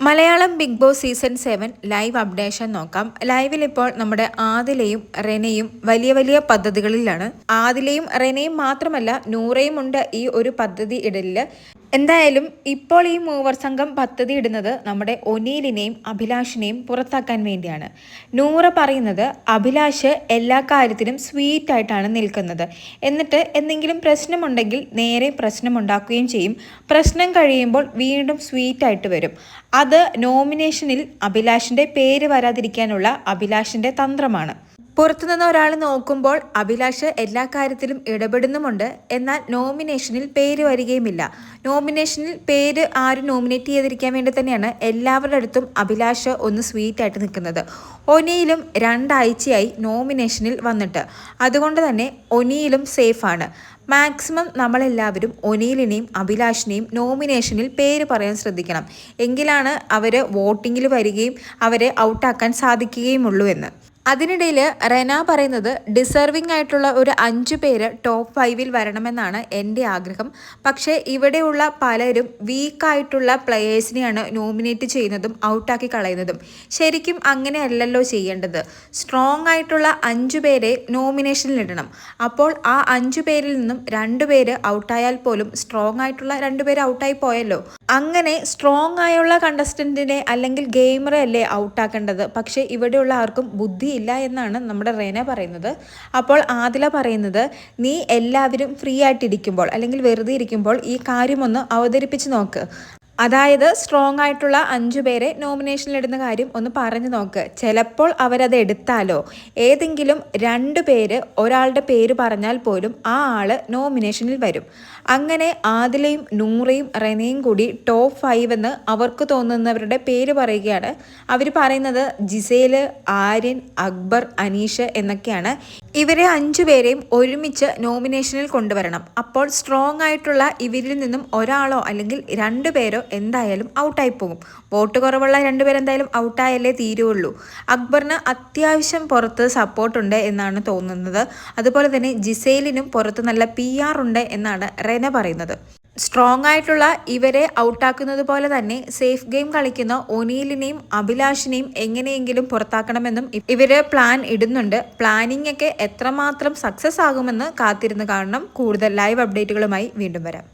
Malayalam Big Boss season 7 live updation നോക്കാം. ലൈവിൽ ഇപ്പോൾ നമ്മുടെ ആദിലയും റെനയും വലിയ വലിയ പദ്ധതികളിലാണ്. ആദിലയും റെനയും മാത്രമല്ല, നൂറയും ഉണ്ട് ഈ ഒരു പദ്ധതി ഇടലില്. എന്തായാലും ഇപ്പോൾ ഈ മൂവർ സംഘം പദ്ധതി ഇടുന്നത് നമ്മുടെ ഒനീലിനെയും അഭിലാഷിനെയും പുറത്താക്കാൻ വേണ്ടിയാണ്. നൂറ പറയുന്നത് അഭിലാഷ് എല്ലാ കാര്യത്തിലും സ്വീറ്റ് ആയിട്ടാണ് നിൽക്കുന്നത്. എന്നിട്ട് എന്തെങ്കിലും പ്രശ്നമുണ്ടെങ്കിൽ നേരെ പ്രശ്നമുണ്ടാക്കുകയും ചെയ്യും. പ്രശ്നം കഴിയുമ്പോൾ വീണ്ടും സ്വീറ്റ് ആയിട്ട് വരും. അത് നോമിനേഷനിൽ അഭിലാഷിന്റെ പേര് വരാതിരിക്കാനുള്ള അഭിലാഷിന്റെ തന്ത്രമാണ്. പുറത്തുനിന്ന് ഒരാൾ നോക്കുമ്പോൾ അഭിലാഷ് എല്ലാ കാര്യത്തിലും ഇടപെടുന്നുമുണ്ട്. എന്നാൽ നോമിനേഷനിൽ പേര് വരികയുമില്ല. നോമിനേഷനിൽ പേര് ആരും നോമിനേറ്റ് ചെയ്തിരിക്കാൻ വേണ്ടി തന്നെയാണ് എല്ലാവരുടെ അടുത്തും അഭിലാഷ് ഒന്ന് സ്വീറ്റ് ആയിട്ട് നിൽക്കുന്നത്. ഒനിയിലും 2 ആഴ്ചയായി നോമിനേഷനിൽ വന്നിട്ട്. അതുകൊണ്ട് തന്നെ ഒനിയിലും സേഫാണ്. മാക്സിമം നമ്മളെല്ലാവരും ഒനീലിനെയും അഭിലാഷിനെയും നോമിനേഷനിൽ പേര് പറയാൻ ശ്രദ്ധിക്കണം. എങ്കിലാണ് അവർ വോട്ടിങ്ങിൽ വരികയും അവരെ ഔട്ടാക്കാൻ സാധിക്കുകയുമുള്ളൂ എന്ന്. അതിനിടയിൽ റെന പറയുന്നത് ഡിസർവിംഗ് ആയിട്ടുള്ള ഒരു 5 പേര് ടോപ്പ് 5-ൽ വരണമെന്നാണ് എൻ്റെ ആഗ്രഹം. പക്ഷേ ഇവിടെയുള്ള പലരും വീക്കായിട്ടുള്ള പ്ലെയേഴ്സിനെയാണ് നോമിനേറ്റ് ചെയ്യുന്നതും ഔട്ടാക്കി കളയുന്നതും. ശരിക്കും അങ്ങനെയല്ലല്ലോ ചെയ്യേണ്ടത്. സ്ട്രോങ് ആയിട്ടുള്ള 5 പേരെ നോമിനേഷനിലിടണം. അപ്പോൾ ആ 5 പേരിൽ നിന്നും 2 പേര് ഔട്ടായാൽ പോലും സ്ട്രോങ് ആയിട്ടുള്ള 2 പേര് ഔട്ടായി പോയല്ലോ. അങ്ങനെ സ്ട്രോങ് ആയുള്ള കണ്ടസ്റ്റൻറ്റിനെ അല്ലെങ്കിൽ ഗെയിമറെ അല്ലേ ഔട്ടാക്കേണ്ടത്. പക്ഷേ ഇവിടെയുള്ള ആർക്കും ബുദ്ധി ഇല്ല എന്നാണ് നമ്മുടെ റെന പറയുന്നത്. അപ്പോൾ ആദില പറയുന്നത്, നീ എല്ലാവരും ഫ്രീ ആയിട്ടിരിക്കുമ്പോൾ അല്ലെങ്കിൽ വെറുതെ ഇരിക്കുമ്പോൾ ഈ കാര്യമൊന്ന് അവതരിപ്പിച്ച് നോക്ക്. അതായത് സ്ട്രോങ് ആയിട്ടുള്ള 5 പേരെ നോമിനേഷനിലിടുന്ന കാര്യം ഒന്ന് പറഞ്ഞു നോക്ക്. ചിലപ്പോൾ അവരത് എടുത്താലോ. ഏതെങ്കിലും 2 പേര് ഒരാളുടെ പേര് പറഞ്ഞാൽ പോലും ആ ആള് നോമിനേഷനിൽ വരും. അങ്ങനെ ആദിലയും നൂറയും റെനയും കൂടി ടോപ്പ് 5 എന്ന് അവർക്ക് തോന്നുന്നവരുടെ പേര് പറയുകയാണ്. അവർ പറയുന്നത് ജിസേല്, ആര്യൻ, അക്ബർ, അനീഷ് എന്നൊക്കെയാണ്. ഇവരെ 5 പേരെയും ഒരുമിച്ച് നോമിനേഷനിൽ കൊണ്ടുവരണം. അപ്പോൾ സ്ട്രോങ് ആയിട്ടുള്ള ഇവരിൽ നിന്നും ഒരാളോ അല്ലെങ്കിൽ 2 പേരോ എന്തായാലും ഔട്ടായി പോകും. വോട്ട് കുറവുള്ള 2 പേര് എന്തായാലും ഔട്ടായല്ലേ തീരുള്ളൂ. അക്ബറിന് അത്യാവശ്യം പുറത്ത് സപ്പോർട്ടുണ്ട് എന്നാണ് തോന്നുന്നത്. അതുപോലെ തന്നെ ജിസേലിനും പുറത്ത് നല്ല PR ഉണ്ട് എന്നാണ് റെന പറയുന്നത്. സ്ട്രോങ് ആയിട്ടുള്ള ഇവരെ ഔട്ടാക്കുന്നത് പോലെ തന്നെ സേഫ് ഗെയിം കളിക്കുന്ന ഒനീലിനെയും അഭിലാഷിനെയും എങ്ങനെയെങ്കിലും പുറത്താക്കണമെന്നും ഇവര് പ്ലാൻ ഇടുന്നുണ്ട്. പ്ലാനിങ് ഒക്കെ എത്രമാത്രം സക്സസ് ആകുമെന്ന് കാത്തിരുന്ന് കാണണം. കൂടുതൽ ലൈവ് അപ്ഡേറ്റുകളുമായി വീണ്ടും വരാം.